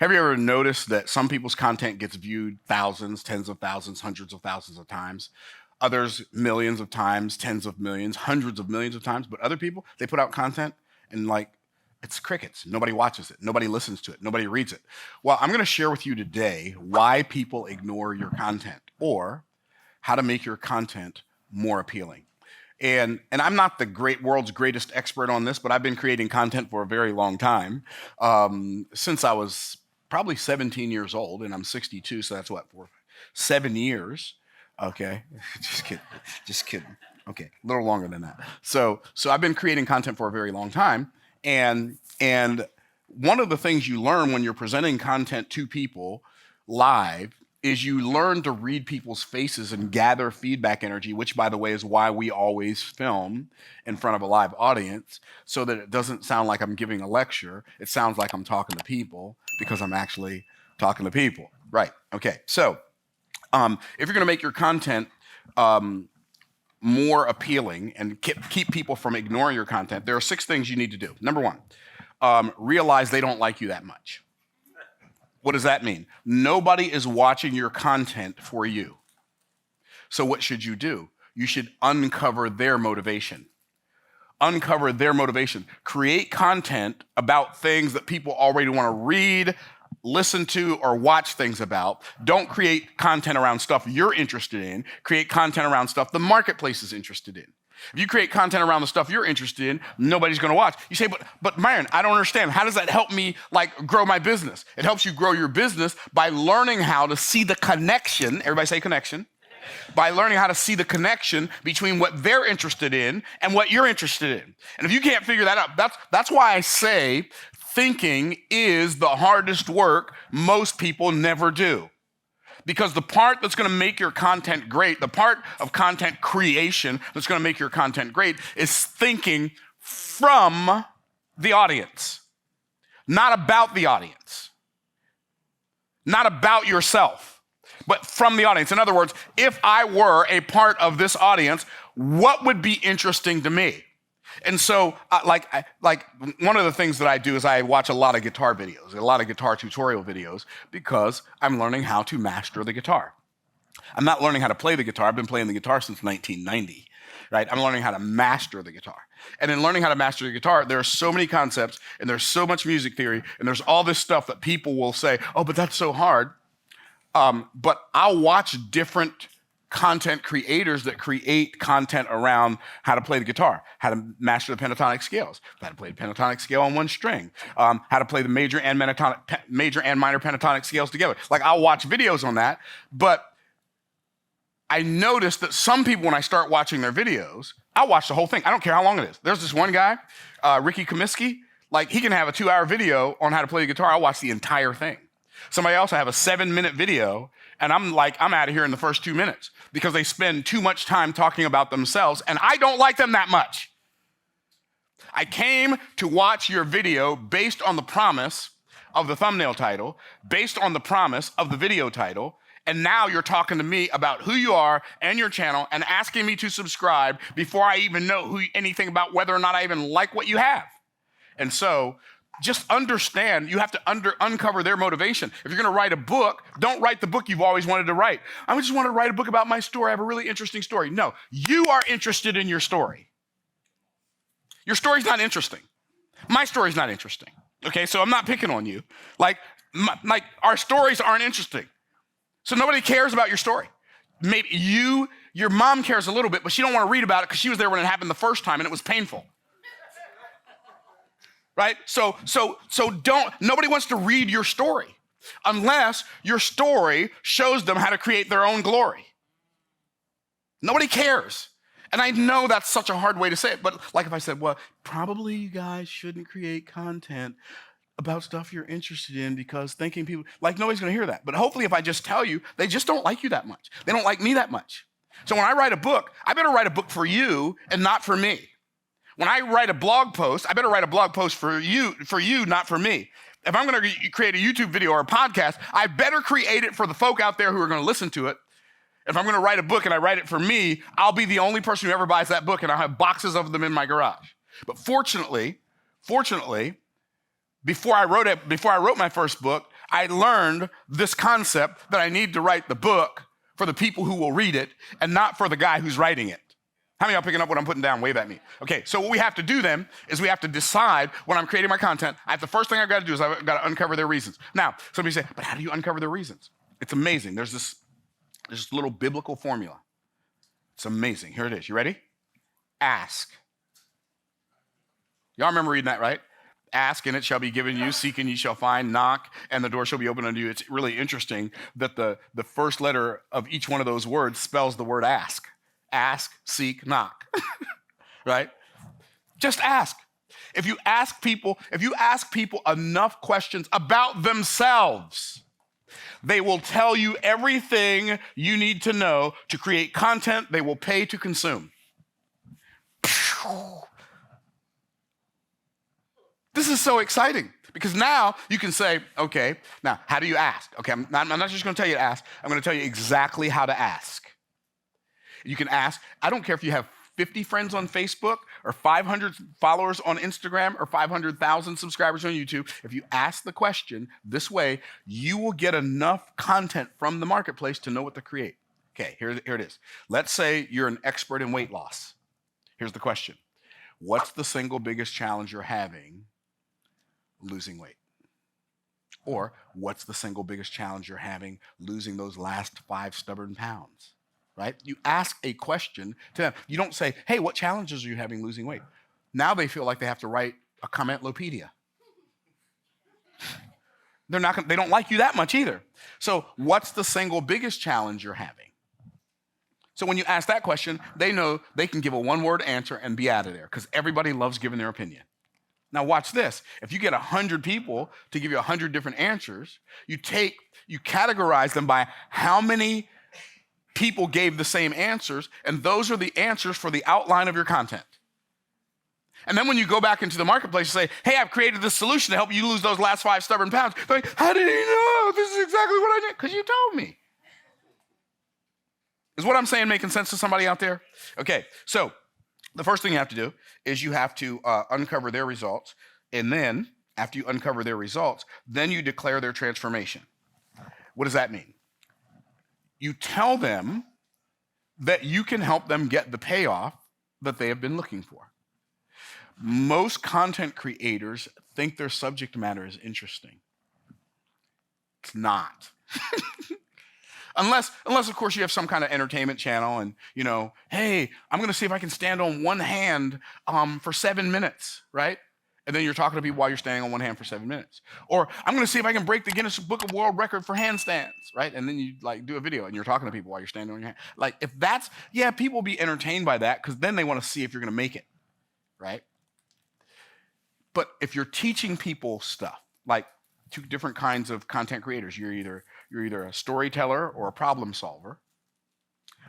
Have you ever noticed that some people's content gets viewed thousands, tens of thousands, hundreds of thousands of times? Others, millions of times, tens of millions, hundreds of millions of times. But other people, they put out content and it's crickets. Nobody watches it. Nobody listens to it. Nobody reads it. Well, I'm going to share with you today why people ignore your content or how to make your content more appealing. And I'm not the world's greatest expert on this, but I've been creating content for a very long time, since I was probably 17 years old, and I'm 62, so that's what, for 7 years. Okay, just kidding. Okay, a little longer than that. So I've been creating content for a very long time, and one of the things you learn when you're presenting content to people live is you learn to read people's faces and gather feedback energy, which, by the way, is why we always film in front of a live audience, so that it doesn't sound like I'm giving a lecture. It sounds like I'm talking to people because I'm actually talking to people. Right, okay. So if you're gonna make your content more appealing and keep people from ignoring your content, there are 6 things you need to do. Number 1, realize they don't like you that much. What does that mean? Nobody is watching your content for you. So what should you do? You should uncover their motivation. Uncover their motivation. Create content about things that people already want to read, listen to, or watch things about. Don't create content around stuff you're interested in. Create content around stuff the marketplace is interested in. If you create content around the stuff you're interested in, nobody's going to watch. You say, but Myron, I don't understand. How does that help me grow my business? It helps you grow your business by learning how to see the connection. Everybody say connection. By learning how to see the connection between what they're interested in and what you're interested in. And if you can't figure that out, that's why I say thinking is the hardest work most people never do. Because the part that's going to make your content great, the part of content creation that's going to make your content great is thinking from the audience, not about the audience, not about yourself, but from the audience. In other words, if I were a part of this audience, what would be interesting to me? And so, one of the things that I do is I watch a lot of guitar videos, a lot of guitar tutorial videos, because I'm learning how to master the guitar. I'm not learning how to play the guitar. I've been playing the guitar since 1990, right? I'm learning how to master the guitar. And in learning how to master the guitar, there are so many concepts, and there's so much music theory, and there's all this stuff that people will say, oh, but that's so hard. But I'll watch different content creators that create content around how to play the guitar, how to master the pentatonic scales, how to play the pentatonic scale on one string, how to play the major and minor pentatonic scales together. I'll watch videos on that, but I noticed that some people, when I start watching their videos, I'll watch the whole thing. I don't care how long it is. There's this one guy, Ricky Comiskey, he can have a 2-hour video on how to play the guitar. I'll watch the entire thing. Somebody else, I have a 7-minute video, and I'm out of here in the first 2 minutes because they spend too much time talking about themselves, and I don't like them that much. I came to watch your video based on the promise of the thumbnail title, based on the promise of the video title, and now you're talking to me about who you are and your channel and asking me to subscribe before I even know anything about whether or not I even like what you have. And so, just understand, you have to uncover their motivation. If you're going to write a book, don't write the book you've always wanted to write. I just want to write a book about my story. I have a really interesting story. No, you are interested in your story. Your story's not interesting. My story's not interesting. Okay, so I'm not picking on you. Our stories aren't interesting. So nobody cares about your story. Maybe your mom cares a little bit, but she don't want to read about it because she was there when it happened the first time and it was painful. Right? So nobody wants to read your story unless your story shows them how to create their own glory. Nobody cares. And I know that's such a hard way to say it, but if I said, well, probably you guys shouldn't create content about stuff you're interested in because thinking people, nobody's gonna hear that. But hopefully if I just tell you, they just don't like you that much. They don't like me that much. So when I write a book, I better write a book for you and not for me. When I write a blog post, I better write a blog post for you, not for me. If I'm gonna create a YouTube video or a podcast, I better create it for the folk out there who are gonna listen to it. If I'm gonna write a book and I write it for me, I'll be the only person who ever buys that book and I'll have boxes of them in my garage. But fortunately, before I wrote my first book, I learned this concept that I need to write the book for the people who will read it and not for the guy who's writing it. How many of y'all picking up what I'm putting down? Wave at me. Okay, so what we have to do then is we have to decide when I'm creating my content, the first thing I've got to do is I've got to uncover their reasons. Now, somebody say, but how do you uncover their reasons? It's amazing. There's this little biblical formula. It's amazing. Here it is. You ready? Ask. Y'all remember reading that, right? Ask and it shall be given you, seek and ye shall find, knock and the door shall be opened unto you. It's really interesting that the first letter of each one of those words spells the word ask. Ask, seek, knock, right? Just ask. If you ask people enough questions about themselves, they will tell you everything you need to know to create content they will pay to consume. This is so exciting because now you can say, okay, now how do you ask? Okay, I'm not just gonna tell you to ask, I'm gonna tell you exactly how to ask. You can ask, I don't care if you have 50 friends on Facebook or 500 followers on Instagram or 500,000 subscribers on YouTube. If you ask the question this way, you will get enough content from the marketplace to know what to create. Okay, here it is. Let's say you're an expert in weight loss. Here's the question. What's the single biggest challenge you're having losing weight? Or what's the single biggest challenge you're having losing those last 5 stubborn pounds? Right? You ask a question to them. You don't say, hey, what challenges are you having losing weight? Now they feel like they have to write a comment-lopedia. They don't like you that much either. So what's the single biggest challenge you're having? So when you ask that question, they know they can give a one-word answer and be out of there because everybody loves giving their opinion. Now watch this. If you get 100 people to give you 100 different answers, you categorize them by how many people gave the same answers, and those are the answers for the outline of your content. And then when you go back into the marketplace and say, hey, I've created this solution to help you lose those last 5 stubborn pounds, they're like, how did he know? This is exactly what I did. Because you told me. Is what I'm saying making sense to somebody out there? Okay, so the first thing you have to do is you have to uncover their results, and then after you uncover their results, then you declare their transformation. What does that mean? You tell them that you can help them get the payoff that they have been looking for. Most content creators think their subject matter is interesting. It's not. Unless of course you have some kind of entertainment channel and, hey, I'm gonna see if I can stand on one hand for 7 minutes, right? And then you're talking to people while you're standing on one hand for 7 minutes. Or I'm gonna see if I can break the Guinness Book of World Record for handstands, right? And then you do a video and you're talking to people while you're standing on your hand. If that's, people will be entertained by that because then they wanna see if you're gonna make it, right? But if you're teaching people stuff, like 2 different kinds of content creators, you're either a storyteller or a problem solver.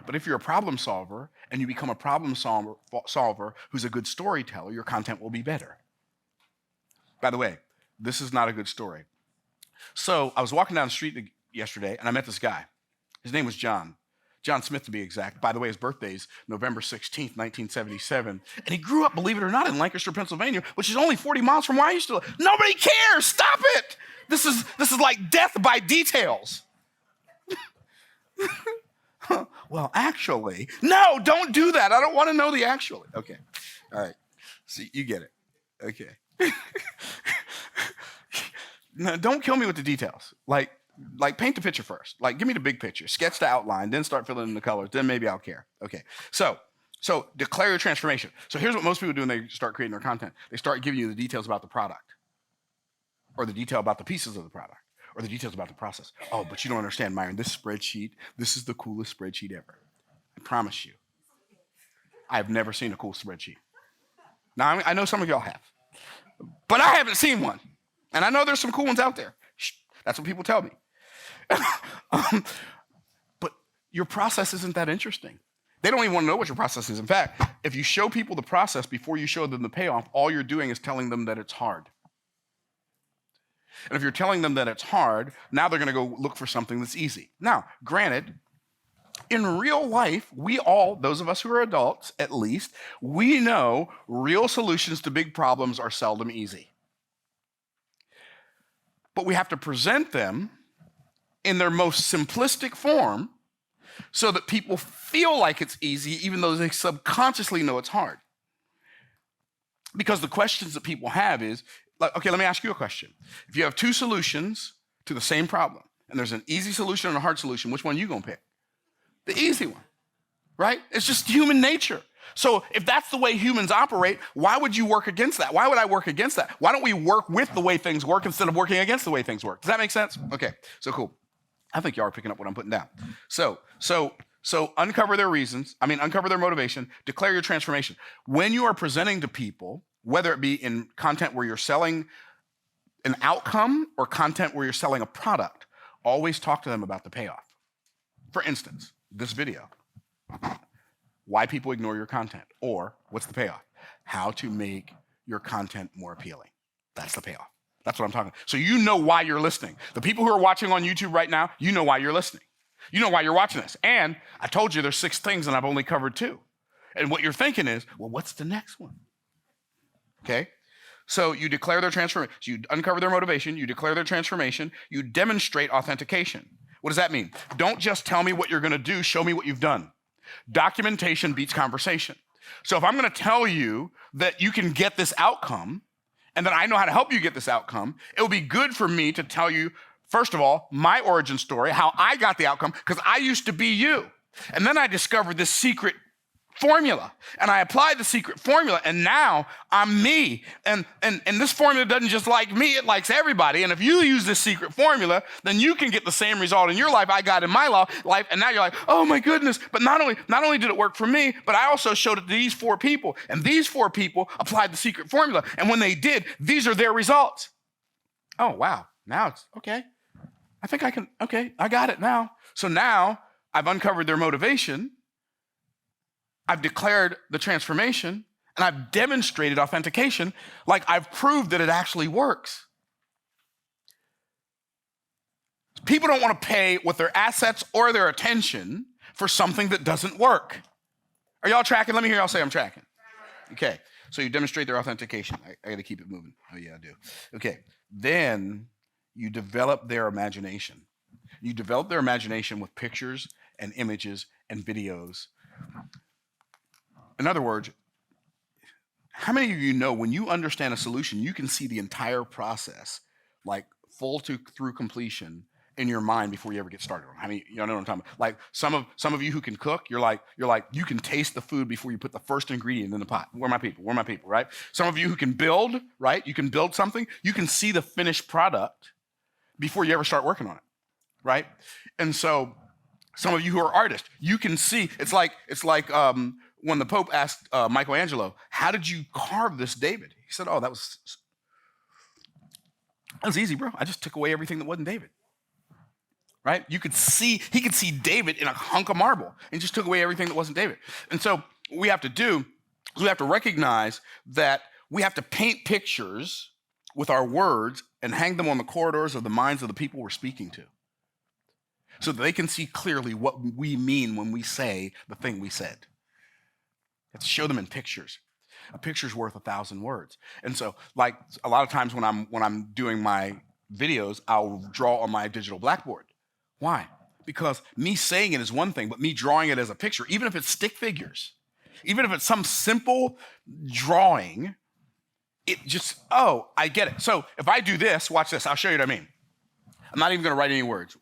But if you're a problem solver and you become a problem solver who's a good storyteller, your content will be better. By the way, this is not a good story. So I was walking down the street yesterday and I met this guy. His name was John Smith to be exact. By the way, his birthday's November 16th, 1977. And he grew up, believe it or not, in Lancaster, Pennsylvania, which is only 40 miles from where I used to live. Nobody cares, stop it. This is like death by details. Well, actually, no, don't do that. I don't want to know the actually. Okay, all right, see, you get it, okay. No, don't kill me with the details. Like paint the picture first. Give me the big picture. Sketch the outline, then start filling in the colors. Then maybe I'll care. Okay. So declare your transformation. So here's what most people do when they start creating their content. They start giving you the details about the product, or the detail about the pieces of the product, or the details about the process. Oh, but you don't understand, Myron. This spreadsheet, this is the coolest spreadsheet ever. I promise you. I've never seen a cool spreadsheet. Now, I know some of y'all have, but I haven't seen one. And I know there's some cool ones out there. That's what people tell me. But your process isn't that interesting. They don't even want to know what your process is. In fact, if you show people the process before you show them the payoff, all you're doing is telling them that it's hard. And if you're telling them that it's hard, now they're going to go look for something that's easy. Now, granted, in real life, we all, those of us who are adults at least, we know real solutions to big problems are seldom easy. but we have to present them in their most simplistic form so that people feel like it's easy, even though they subconsciously know it's hard. Because the questions that people have is, like, okay, let me ask you a question. If you have two solutions to the same problem, and there's an easy solution and a hard solution, which one are you gonna pick? The easy one, right? It's just human nature. So if that's the way humans operate, why would you work against that? Why would I work against that? Why don't we work with the way things work instead of working against the way things work? Does that make sense? Okay, so cool. I think y'all are picking up what I'm putting down. So uncover their reasons, uncover their motivation, declare your transformation. When you are presenting to people, whether it be in content where you're selling an outcome or content where you're selling a product, always talk to them about the payoff. For instance, this video, why people ignore your content, or what's the payoff? How to make your content more appealing. That's the payoff. That's what I'm talking about. So you know why you're listening. The people who are watching on YouTube right now, you know why you're listening. You know why you're watching this. And I told you there's 6 things and I've only covered 2. And what you're thinking is, well, what's the next one? Okay? So you declare their transformation. You uncover their motivation. You declare their transformation. You demonstrate authentication. What does that mean? Don't just tell me what you're going to do. Show me what you've done. Documentation beats conversation. So if I'm going to tell you that you can get this outcome and that I know how to help you get this outcome, it will be good for me to tell you, first of all, my origin story, how I got the outcome, because I used to be you. And then I discovered this secret formula, and I applied the secret formula, and now I'm me. And this formula doesn't just like me, it likes everybody. And if you use this secret formula, then you can get the same result in your life I got in my life. And now you're like, oh my goodness. But not only did it work for me, but I also showed it to these 4 people. And these 4 people applied the secret formula. And when they did, these are their results. Oh, wow. Now it's okay. I think I can, okay, I got it now. So now I've uncovered their motivation. I've declared the transformation, and I've demonstrated authentication, like I've proved that it actually works. People don't want to pay with their assets or their attention for something that doesn't work. Are y'all tracking? Let me hear y'all say I'm tracking. Okay, so you demonstrate their authentication. I got to keep it moving. Oh yeah, I do. Okay, then you develop their imagination. You develop their imagination with pictures and images and videos. In other words, how many of you know when you understand a solution, you can see the entire process, like through completion in your mind before you ever get started on? I mean, you know what I'm talking about? Like some of you who can cook, you're like you can taste the food before you put the first ingredient in the pot. Where are my people? Where are my people? Right? Some of you who can build, right? You can build something. You can see the finished product before you ever start working on it, right? And so some of you who are artists, you can see. It's like when the Pope asked 𝐌𝐸𝐺𝐸, how did you carve this David? He said, oh, that was easy, bro. I just took away everything that wasn't David, right? He could see David in a hunk of marble and just took away everything that wasn't David. And so what we have to do is we have to recognize that we have to paint pictures with our words and hang them on the corridors of the minds of the people we're speaking to so that they can see clearly what we mean when we say the thing we said. To show them in pictures. A picture's worth 1,000 words. And so, like a lot of times when I'm doing my videos, I'll draw on my digital blackboard. Why? Because me saying it is one thing, but me drawing it as a picture, even if it's stick figures, even if it's some simple drawing, it just, oh, I get it. So if I do this, watch this, I'll show you what I mean. I'm not even gonna write any words.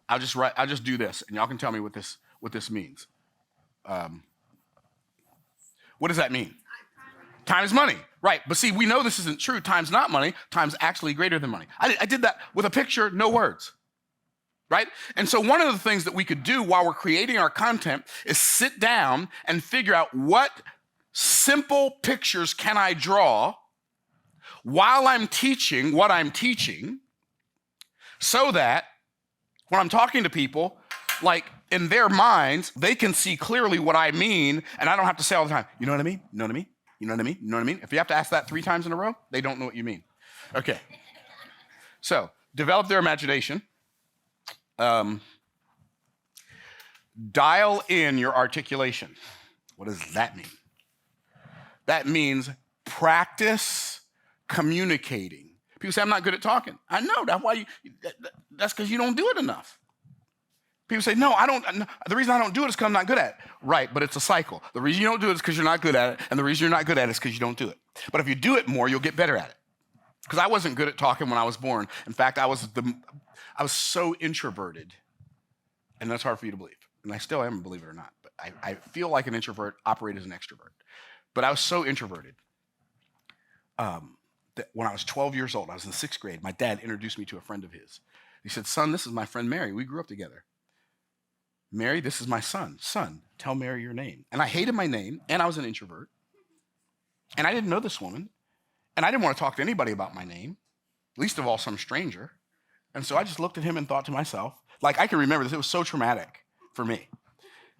I'll just do this, and y'all can tell me what this means. What does that mean? Time is money, right? But see, we know this isn't true. Time's not money. Time's actually greater than money. I did that with a picture, no words, right? And so one of the things that we could do while we're creating our content is sit down and figure out what simple pictures can I draw while I'm teaching what I'm teaching, so that when I'm talking to people, like in their minds, they can see clearly what I mean, and I don't have to say all the time, you know what I mean? You know what I mean? You know what I mean? You know what I mean? If you have to ask that 3 times in a row, they don't know what you mean. Okay. So, develop their imagination. Dial in your articulation. What does that mean? That means practice communicating People say, I'm not good at talking. I know, that's why that's because you don't do it enough. People say, no, I don't. No, the reason I don't do it is because I'm not good at it. Right, but it's a cycle. The reason you don't do it is because you're not good at it, and the reason you're not good at it is because you don't do it. But if you do it more, you'll get better at it. Because I wasn't good at talking when I was born. In fact, I was so introverted, and that's hard for you to believe. And I still am, believe it or not. But I feel like an introvert, operate as an extrovert. But I was so introverted that when I was 12 years old, I was in 6th grade, my dad introduced me to a friend of his. He said, son, this is my friend Mary. We grew up together. Mary, this is my son. Son, tell Mary your name. And I hated my name, and I was an introvert. And I didn't know this woman. And I didn't want to talk to anybody about my name, least of all some stranger. And so I just looked at him and thought to myself, like I can remember this, it was so traumatic for me.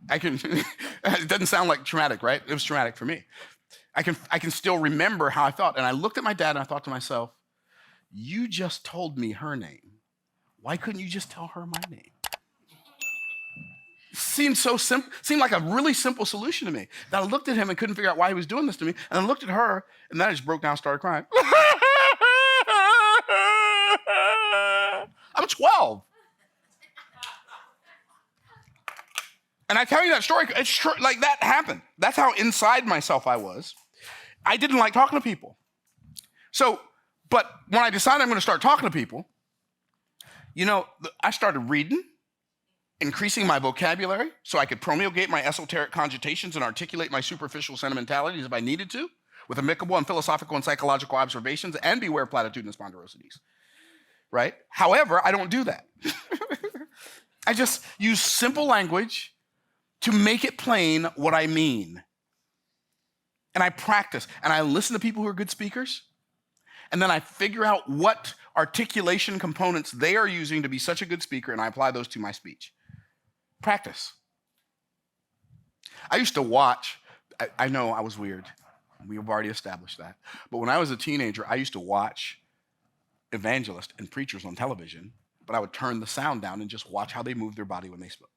It doesn't sound like traumatic, right? It was traumatic for me. I can still remember how I felt. And I looked at my dad and I thought to myself, you just told me her name. Why couldn't you just tell her my name? Seemed so simple, seemed like a really simple solution to me. Then I looked at him and couldn't figure out why he was doing this to me. And I looked at her and then I just broke down and started crying. I'm 12. And I tell you that story, it's true, like that happened. That's how inside myself I was. I didn't like talking to people. So, but when I decided I'm going to start talking to people, you know, I started reading, increasing my vocabulary so I could promulgate my esoteric cogitations and articulate my superficial sentimentalities if I needed to, with amicable and philosophical and psychological observations, and beware platitudinous ponderosities, right? However, I don't do that. I just use simple language to make it plain what I mean. And I practice, and I listen to people who are good speakers, and then I figure out what articulation components they are using to be such a good speaker, and I apply those to my speech. Practice. I used to watch, I know I was weird. We've already established that. But when I was a teenager, I used to watch evangelists and preachers on television, but I would turn the sound down and just watch how they moved their body when they spoke.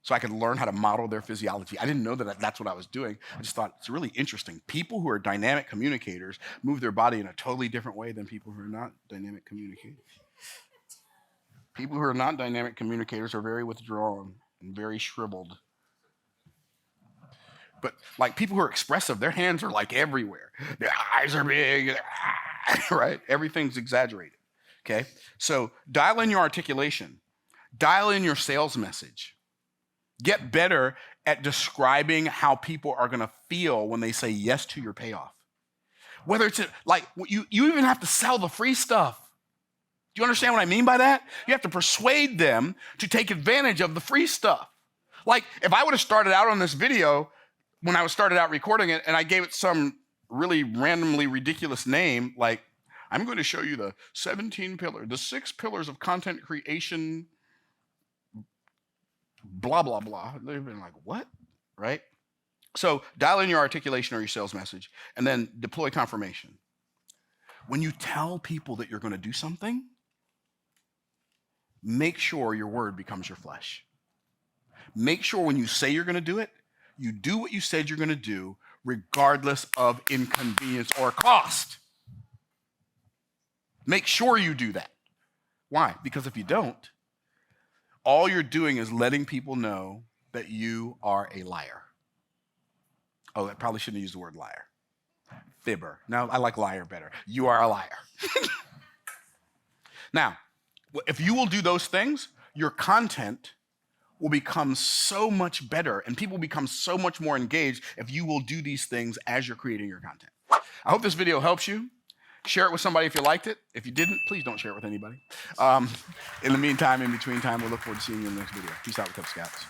So I could learn how to model their physiology. I didn't know that that's what I was doing. I just thought it's really interesting. People who are dynamic communicators move their body in a totally different way than people who are not dynamic communicators. People who are not dynamic communicators are very withdrawn and very shriveled. But like people who are expressive, their hands are like everywhere. Their eyes are big, right? Everything's exaggerated, okay? So dial in your articulation. Dial in your sales message. Get better at describing how people are going to feel when they say yes to your payoff. Whether it's like you even have to sell the free stuff. Do you understand what I mean by that? You have to persuade them to take advantage of the free stuff. Like if I would have started out on this video when I started out recording it and I gave it some really randomly ridiculous name, like I'm going to show you the 6 pillars of content creation, blah, blah, blah. They've been like, what? Right? So dial in your articulation or your sales message and then deploy confirmation. When you tell people that you're going to do something, make sure your word becomes your flesh. Make sure when you say you're going to do it, you do what you said you're going to do, regardless of inconvenience or cost. Make sure you do that. Why? Because if you don't, all you're doing is letting people know that you are a liar. Oh, I probably shouldn't use the word liar. Fibber. No, I like liar better. You are a liar. Now, if you will do those things, your content will become so much better and people become so much more engaged if you will do these things as you're creating your content. I hope this video helps you. Share it with somebody if you liked it. If you didn't, please don't share it with anybody. In the meantime, in between time, we'll look forward to seeing you in the next video. Peace out, Cub Scouts.